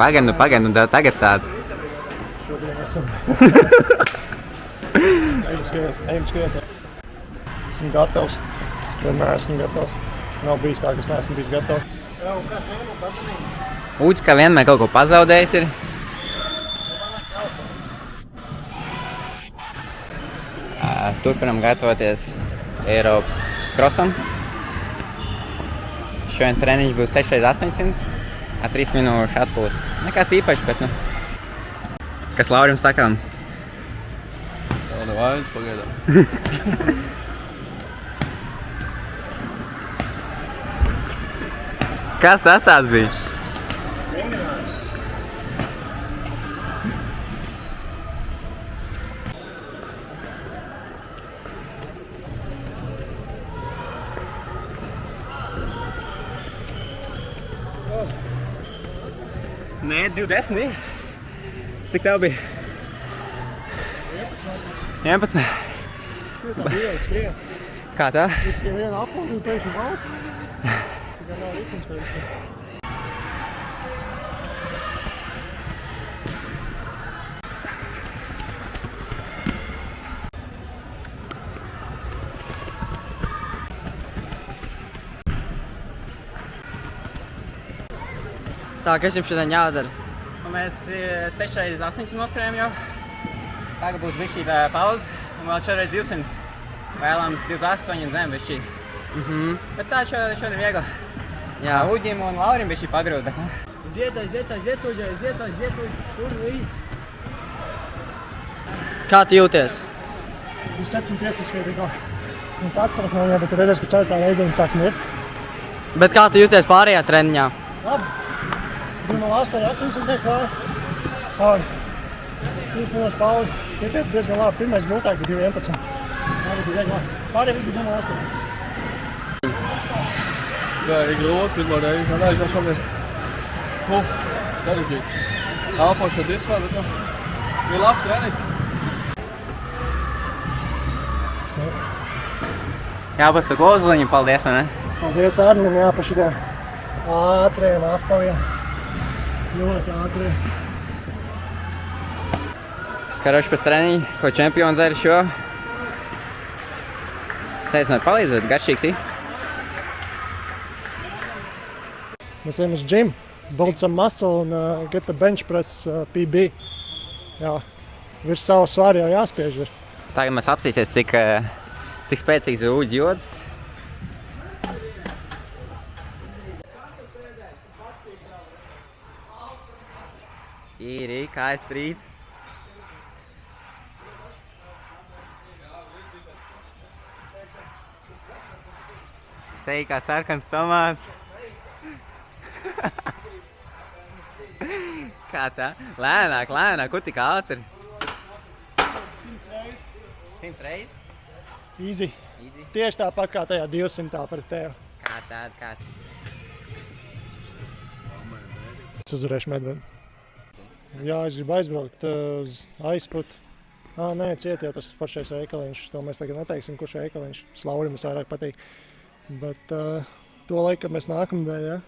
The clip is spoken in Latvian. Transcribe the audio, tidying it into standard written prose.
Pagaid, tagad sāc. Šodien esam. Ejam skriet. Esmu gatavs. Vienmēr esmu gatavs. Nav bijis tā, ka es neesmu bijis gatavs. Jā, un kāds vienmēr pazaudējis? Uģis, kā vienmēr kaut ko pazaudējis ir. Turpinam gatavoties Eiropas krosam. Šodien treniņš būs 6x800 ar 3 minūšu atpūtu. Nekas īpašs, bet Kas Laurim sakāms? Tāda vainas pagaidām. Kas tas bija? Svingrinājuši. Nē, 20. Cik tev bija? 11. Kur tā bija skrien? Kā tā? Es tikai vienu apūdu un pēkšņi valku. Tikai nav ritms pēkšņi. Tā, kas jums šodien jādara? Mēs 6x800 noskrējām jau. Tagad būs bišķī pauze un vēl 4x200. Vēlams 28 un zem bišķī. Bet tā šodien viegli. Jā. Uģim un Laurim bišķī pagrūt, bet Aiziet, Uģi. Tur līdzi. Kā tu jūties? Es biju 7-5 skaitīgā. Mums tā atpakaļ no viņa, bet redzēs, ka 4. reizē viņa sāks mirt. Bet kā tu jūties pārējā treniņā? Labi. Bija man 800 tiek kāja. Hāri. 3 minūšu pauzi. Pietiek diezgan labi. Pirmais grūtāk bija 2.11. Labi bija vieglāk. Pārējie viss bija 2.8. Tā ir grūti, pirmā reize. Man aizvien šobrīd. Sarežģīti. Elpošana disvā, bet bija labs treniņš. jāpasaka Ozoliņam paldies, vai ne? Paldies Arnim, jā, par šitiem ātriem apaviem. Ļoti ātriem. Karoši pēc treniņa, ko čempions ar šo. Sēdzinot palīdz, bet garšīgs ir. Mēs ejam uz gym, build some muscle un get the bench press PB. Jā, virs savu svaru jau jāspiež ir. Tagad mēs apstīsies, cik spēcīgs ir Uģi jodas. Ir, kājas trīts. Seja kā sarkans tomāts. Kā tā? Lēnāk, kur tik ātri? 100 reizes. 100 reizes? Easy. Easy. Tieši tāpat kā tajā 200 pret tevi. Kā tāda? Es uzvarēšu medvedi. Jā, es gribu aizbraukt uz aizputu. Nē, ciet jau tas foršais veikaliņš. To mēs tagad neteiksim, kurš veikaliņš. Slaurim mums vairāk patīk. Bet to laikam mēs nākamdēļ, ja?